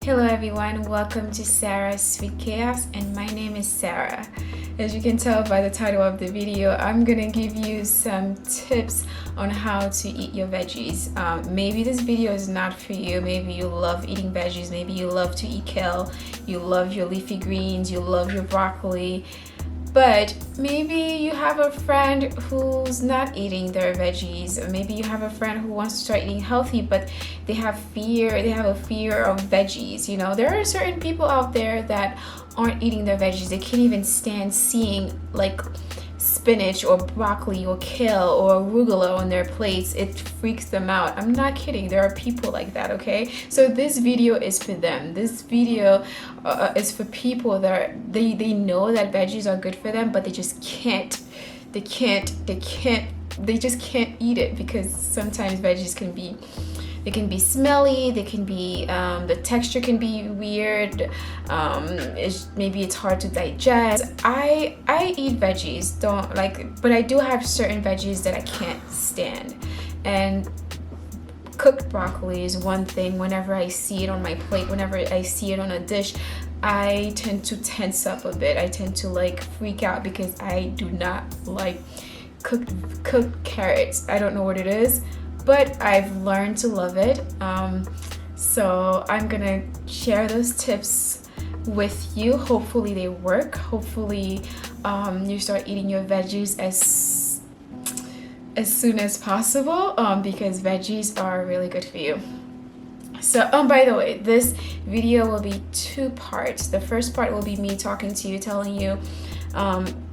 Hello everyone, welcome to Sarah's Sweet Chaos, and my name is Sarah. As you can tell by the title of the video, I'm gonna give you some tips on how to eat your veggies. Maybe this video is not for you. Maybe you love eating veggies, maybe you love to eat kale, you love your leafy greens, you love your broccoli. But maybe you have a friend who's not eating their veggies, or maybe you have a friend who wants to start eating healthy, but they have a fear of veggies. You know, there are certain people out there that aren't eating their veggies. They can't even stand seeing like spinach or broccoli or kale or arugula on their plates. It freaks them out. I'm not kidding. There are people like that, okay? So this video is for them. This video is for people that they know that veggies are good for them, but they just can't. They just can't eat it because sometimes veggies can be smelly, they can be the texture can be weird, maybe it's hard to digest. I eat veggies, but I do have certain veggies that I can't stand, and cooked broccoli is one thing. Whenever I see it on my plate, whenever I see it on a dish, I tend to tense up a bit. I tend to like freak out because I do not like cooked carrots. I don't know what it is, but I've learned to love it. So I'm gonna share those tips with you. Hopefully they work. Hopefully you start eating your veggies as soon as possible, because veggies are really good for you. So by the way, this video will be two parts. The first part will be me talking to you, telling you,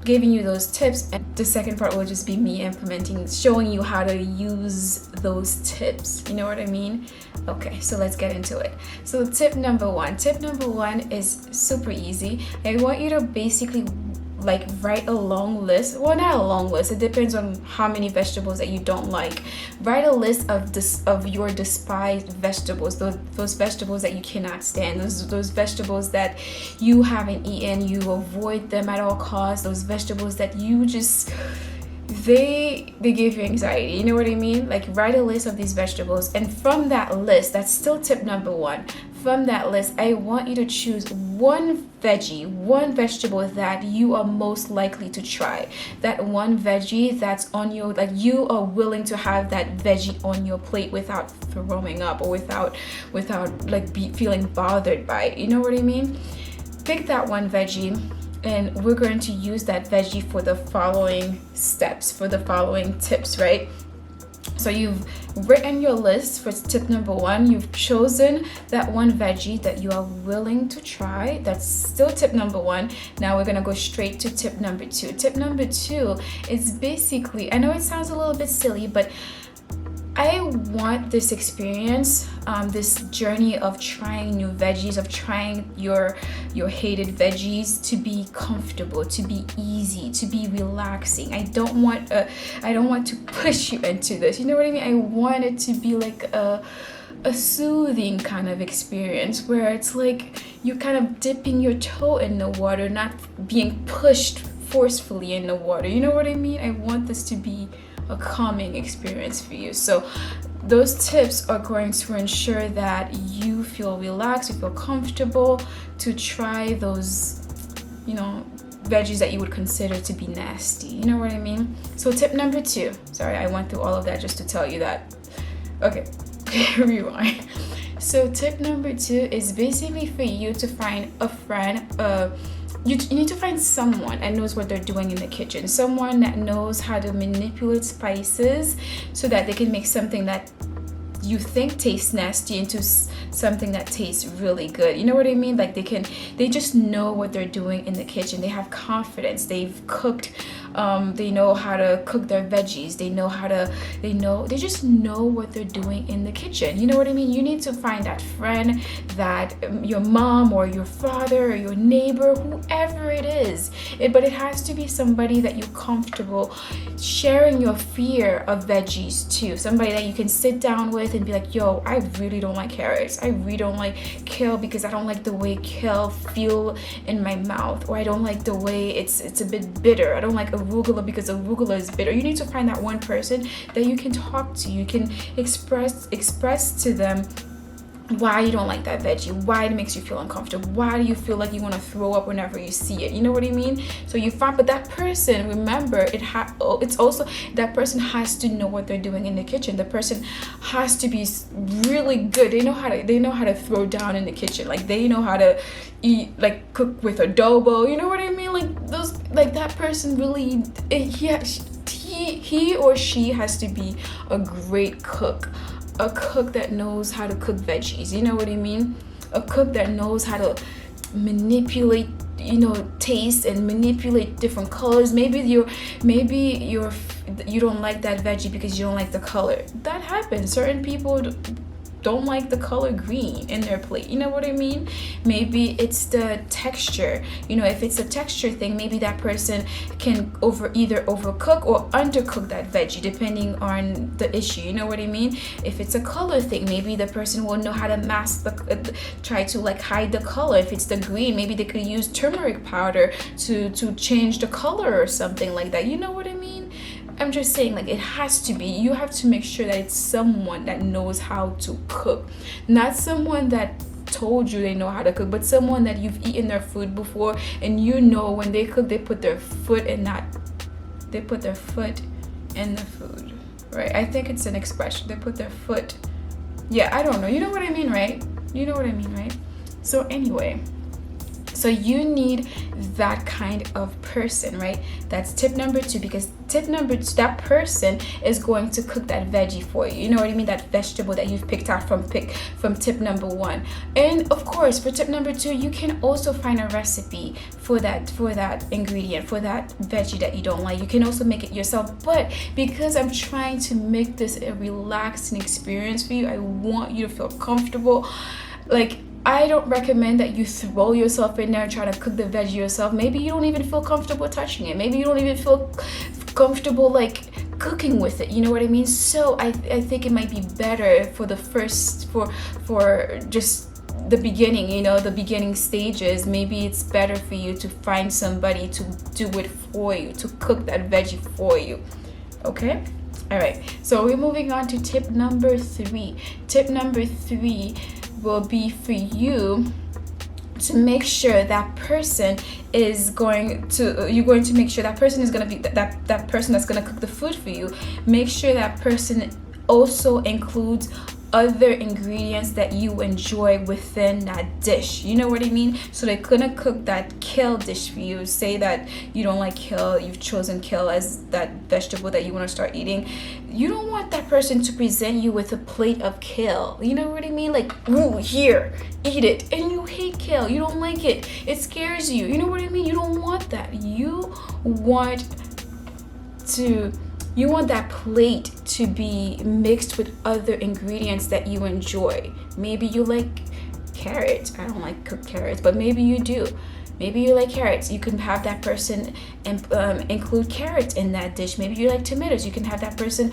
giving you those tips, and the second part will just be me implementing, showing you how to use those tips. You know what I mean? Okay, so let's get into it. So tip number one is super easy. I want you to basically like write a long list. Well, not a long list, it depends on how many vegetables that you don't like. Write a list of your despised vegetables, those vegetables that you cannot stand, those vegetables that you haven't eaten, you avoid them at all costs, those vegetables that you just they give you anxiety. You know what I mean? Like, write a list of these vegetables, and from that list, that's still tip number one. From that list, I want you to choose one vegetable that you are most likely to try. That one veggie that's on your, like, you are willing to have that veggie on your plate without throwing up or without like feeling bothered by it. You know what I mean? Pick that one veggie, and we're going to use that veggie for the following steps, for the following tips, right? So you've written your list for tip number one. You've chosen that one veggie that you are willing to try. That's still tip number one. Now we're gonna go straight to tip number two. Tip number two is basically, I know it sounds a little bit silly, but I want this experience, this journey of trying new veggies, of trying your hated veggies, to be comfortable, to be easy, to be relaxing. I don't want to push you into this. You know what I mean? I want it to be like a soothing kind of experience where it's like you're kind of dipping your toe in the water, not being pushed forcefully in the water. You know what I mean? I want this to be a calming experience for you. So those tips are going to ensure that you feel relaxed, you feel comfortable to try those, you know, veggies that you would consider to be nasty. You know what I mean? So tip number two, sorry, I went through all of that just to tell you that. Okay, rewind. So tip number two is basically for you to find a friend, you need to find someone that knows what they're doing in the kitchen, someone that knows how to manipulate spices so that they can make something that you think tastes nasty into something that tastes really good. You know what I mean? Like, they just know what they're doing in the kitchen. They have confidence. They've cooked, they know how to cook their veggies. They just know what they're doing in the kitchen. You know what I mean? You need to find that friend, that your mom or your father or your neighbor, whoever it is. But it has to be somebody that you're comfortable sharing your fear of veggies to. Somebody that you can sit down with and be like, yo, I really don't like carrots. I really don't like kale because I don't like the way kale feel in my mouth, or I don't like the way it's a bit bitter. I don't like arugula because arugula is bitter. You need to find that one person that you can talk to. You can express to them why you don't like that veggie, why it makes you feel uncomfortable, why do you feel like you want to throw up whenever you see it, you know what I mean? So you find, but that person, remember, it's also, that person has to know what they're doing in the kitchen. The person has to be really good. They know how to throw down in the kitchen. Like, they know how to eat, like, cook with adobo, you know what I mean? Like, those, like, that person really, he or she has to be a great cook. A cook that knows how to cook veggies, you know what I mean? A cook that knows how to manipulate, taste and manipulate different colors. Maybe you don't like that veggie because you don't like the color. That happens. Certain people don't like the color green in their plate, you know what I mean? Maybe it's the texture. If it's a texture thing, maybe that person can either overcook or undercook that veggie, depending on the issue, you know what I mean? If it's a color thing, maybe the person will know how to mask try to like hide the color. If it's the green, maybe they could use turmeric powder to change the color or something like that, you know what I mean? I'm just saying, like, it has to be, you have to make sure that it's someone that knows how to cook, not someone that told you they know how to cook, but someone that you've eaten their food before, and when they cook, they put their foot in the food, right? I think it's an expression. They put their foot, I don't know, you know what I mean, right? So anyway, so you need that kind of person, right? That's tip number 2, because tip number 2, that person is going to cook that veggie for you. You know what I mean? That vegetable that you've picked out from tip number 1. And of course, for tip number 2, you can also find a recipe for that ingredient, for that veggie that you don't like. You can also make it yourself. But because I'm trying to make this a relaxing experience for you, I want you to feel comfortable. Like, I don't recommend that you throw yourself in there and try to cook the veggie yourself. Maybe you don't even feel comfortable touching it. Maybe you don't even feel comfortable like cooking with it. You know what I mean? So I think it might be better for the first, for just the beginning, the beginning stages. Maybe it's better for you to find somebody to do it for you, to cook that veggie for you. Okay? All right. So we're moving on to tip number 3. Tip number 3 will be for you to make sure that person is going to make sure that person is going to be that person that's going to cook the food for you. Make sure that person also includes other ingredients that you enjoy within that dish. You know what I mean? So they're gonna cook that kale dish for you. Say that you don't like kale, you've chosen kale as that vegetable that you want to start eating. You don't want that person to present you with a plate of kale. You know what I mean? Like, ooh, here, eat it. And you hate kale, you don't like it, it scares you. You know what I mean? You don't want that. You want that plate to be mixed with other ingredients that you enjoy. Maybe you like carrots. I don't like cooked carrots, but maybe you do. Maybe you like carrots. You can have that person include carrots in that dish. Maybe you like tomatoes. You can have that person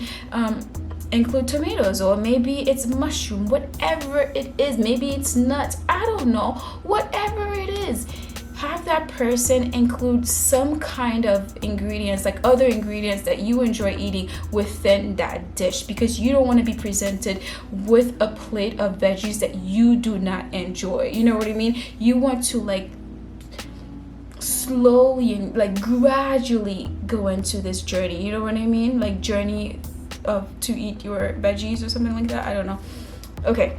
include tomatoes. Or maybe it's mushroom. Whatever it is. Maybe it's nuts. I don't know. Whatever it is. Have that person include some kind of ingredients, like other ingredients that you enjoy eating within that dish, because you don't want to be presented with a plate of veggies that you do not enjoy. You know what I mean? You want to like slowly and like gradually go into this journey. You know what I mean? Like journey to eat your veggies or something like that. I don't know. Okay,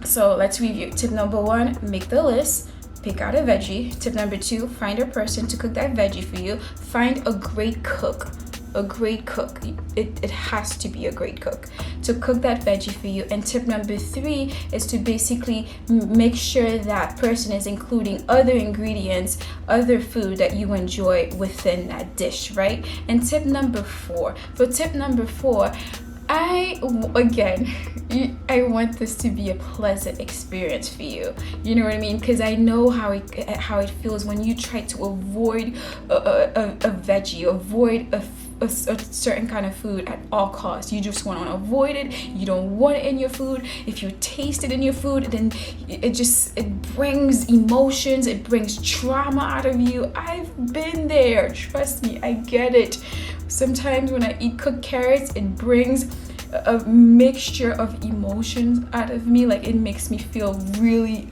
so let's review. Tip number 1, make the list. Pick out a veggie. Tip number 2, find a person to cook that veggie for you. Find a great cook. A great cook. It has to be a great cook to cook that veggie for you. And tip number 3 is to basically make sure that person is including other ingredients, other food that you enjoy within that dish, right? And tip number 4. For tip number 4, I want this to be a pleasant experience for you. You know what I mean? Because I know how it feels when you try to avoid a veggie, avoid a certain kind of food at all costs. You just want to avoid it. You don't want it in your food. If you taste it in your food, then it brings emotions. It brings trauma out of you. I've been there. Trust me, I get it. Sometimes when I eat cooked carrots, it brings a mixture of emotions out of me. Like, it makes me feel really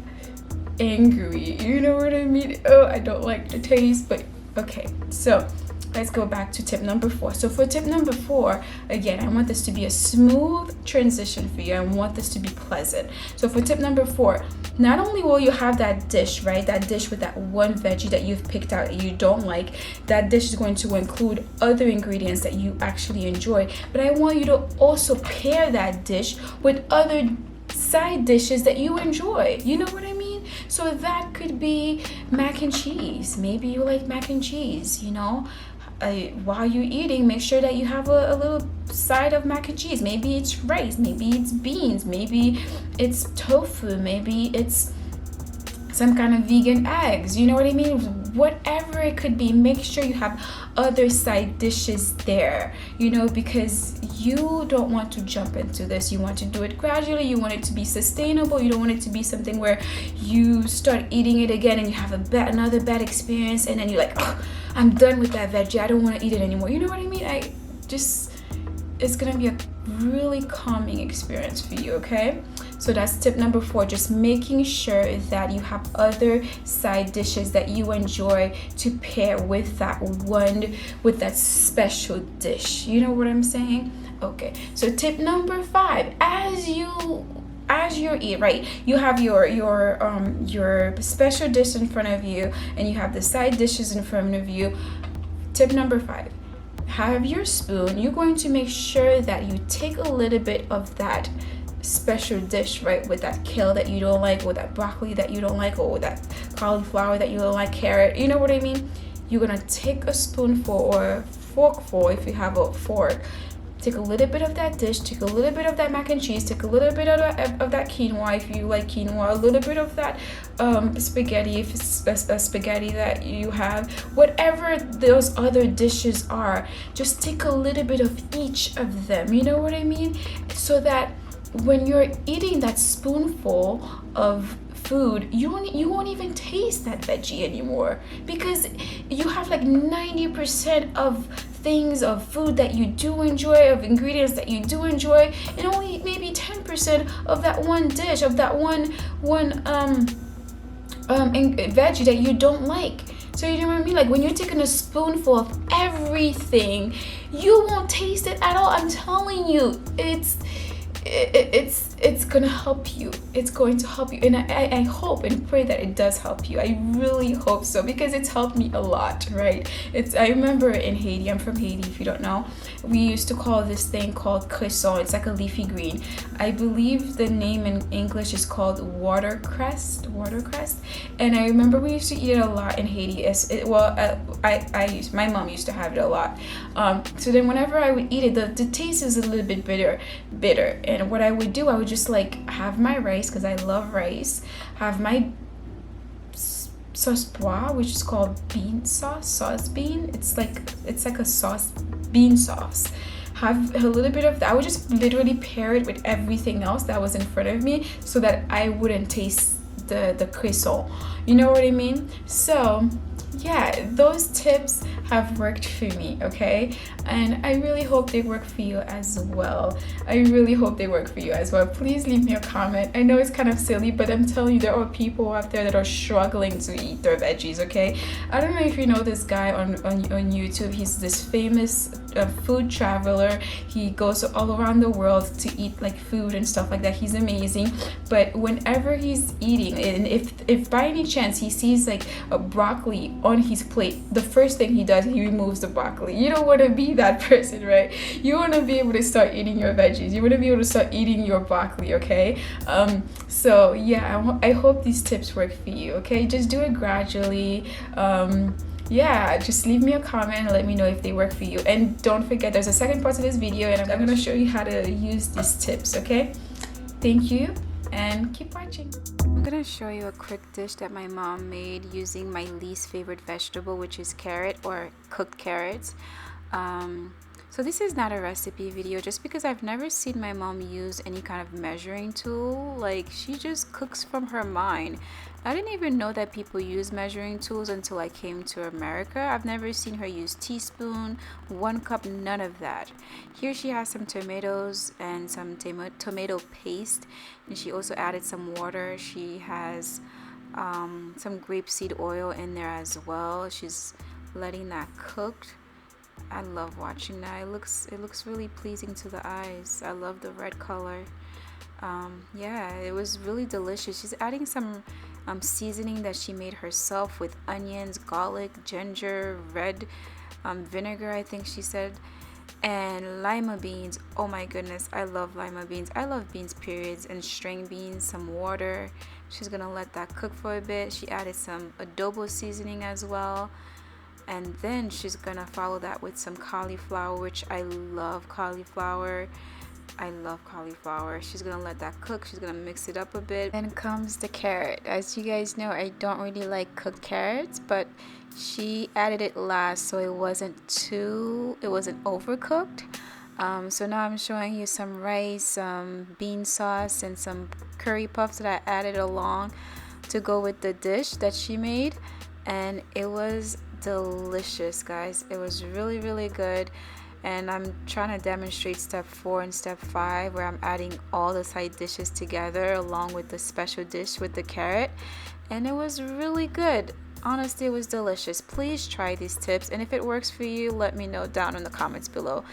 angry, you know what I mean? Oh, I don't like the taste. But okay, so let's go back to tip number 4. So for tip number 4, again, I want this to be a smooth transition for you. I want this to be pleasant. So for tip number 4, not only will you have that dish, right, that dish with that one veggie that you've picked out that you don't like, that dish is going to include other ingredients that you actually enjoy, but I want you to also pair that dish with other side dishes that you enjoy. You know what I mean? So that could be mac and cheese. Maybe you like mac and cheese, you know. While you're eating, make sure that you have a little side of mac and cheese. Maybe it's rice, maybe it's beans, maybe it's tofu, maybe it's some kind of vegan eggs, you know what I mean? Whatever it could be, make sure you have other side dishes there, you know, because you don't want to jump into this. You want to do it gradually. You want it to be sustainable. You don't want it to be something where you start eating it again and you have another bad experience, and then you're like, oh, I'm done with that veggie. I don't want to eat it anymore. You know what I mean? It's gonna be a really calming experience for you, okay? So that's tip number 4, just making sure that you have other side dishes that you enjoy to pair with that special dish. You know what I'm saying? Okay, so tip number 5, as you eat, right, you have your special dish in front of you and you have the side dishes in front of you. Tip number 5, have your spoon. You're going to make sure that you take a little bit of that special dish, right, with that kale that you don't like, or that broccoli that you don't like, or with that cauliflower that you don't like, carrot, you know what I mean? You're gonna take a spoonful or forkful, if you have a fork, take a little bit of that dish, take a little bit of that mac and cheese, take a little bit of that quinoa if you like quinoa, a little bit of that spaghetti if it's a spaghetti that you have, whatever those other dishes are, just take a little bit of each of them, you know what I mean? So that when you're eating that spoonful of food, you won't even taste that veggie anymore, because you have like 90% of things of food that you do enjoy, of ingredients that you do enjoy, and only maybe 10% of that one dish, of that one veggie that you don't like. So you know what I mean? Like, when you're taking a spoonful of everything, you won't taste it at all. I'm telling you, it's gonna help you. It's going to help you, and I hope and pray that it does help you. I really hope so, because it's helped me a lot, right? I remember in Haiti, I'm from Haiti if you don't know, we used to call this thing called cresson. It's like a leafy green. I believe the name in English is called watercress, and I remember we used to eat it a lot in Haiti. My mom used to have it a lot. So then whenever I would eat it, the taste is a little bit bitter, and what I would do, I would just like have my rice, because I love rice, have my sauce pois, which is called sauce bean. It's like a sauce, bean sauce. Have a little bit of that. I would just literally pair it with everything else that was in front of me, so that I wouldn't taste the cresson. You know what I mean? So yeah, those tips have worked for me, okay? And I really hope they work for you as well. Please leave me a comment. I know it's kind of silly, but I'm telling you, there are people out there that are struggling to eat their veggies, okay? I don't know if you know this guy on YouTube. He's this famous food traveler. He goes all around the world to eat like food and stuff like that. He's amazing. But whenever he's eating, and if by any chance he sees like a broccoli on his plate, the first thing he does, he removes the broccoli. You don't want to be that person, right? You want to be able to start eating your veggies. You want to be able to start eating your broccoli, okay? So yeah, I hope these tips work for you, okay? Just do it gradually. Yeah, just leave me a comment and let me know if they work for you. And don't forget, there's a second part to this video, and I'm going to show you how to use these tips, okay? Thank you, and keep watching. I'm going to show you a quick dish that my mom made using my least favorite vegetable, which is carrot, or cooked carrots. So So this is not a recipe video just because I've never seen my mom use any kind of measuring tool. Like, she just cooks from her mind. I didn't even know that people use measuring tools until I came to America. I've never seen her use teaspoon, 1 cup, none of that. Here she has some tomatoes and some tomato paste, and she also added some water. She has some grapeseed oil in there as well. She's letting that cook. I love watching that. It looks really pleasing to the eyes. I love the red color. Yeah, it was really delicious. She's adding some seasoning that she made herself with onions, garlic, ginger, red vinegar, I think she said, and lima beans. Oh my goodness, I love lima beans. I love beans, periods, and string beans. Some water. She's gonna let that cook for a bit. She added some adobo seasoning as well. And then she's gonna follow that with some cauliflower, which I love cauliflower. I love cauliflower. She's gonna let that cook. She's gonna mix it up a bit. Then comes the carrot. As you guys know, I don't really like cooked carrots, but she added it last so it wasn't overcooked. So now I'm showing you some rice, some bean sauce, and some curry puffs that I added along to go with the dish that she made, and it was delicious, guys. It was really, really good. And I'm trying to demonstrate step 4 and step 5, where I'm adding all the side dishes together along with the special dish with the carrot, and it was really good. Honestly, it was delicious. Please try these tips, and if it works for you, let me know down in the comments below.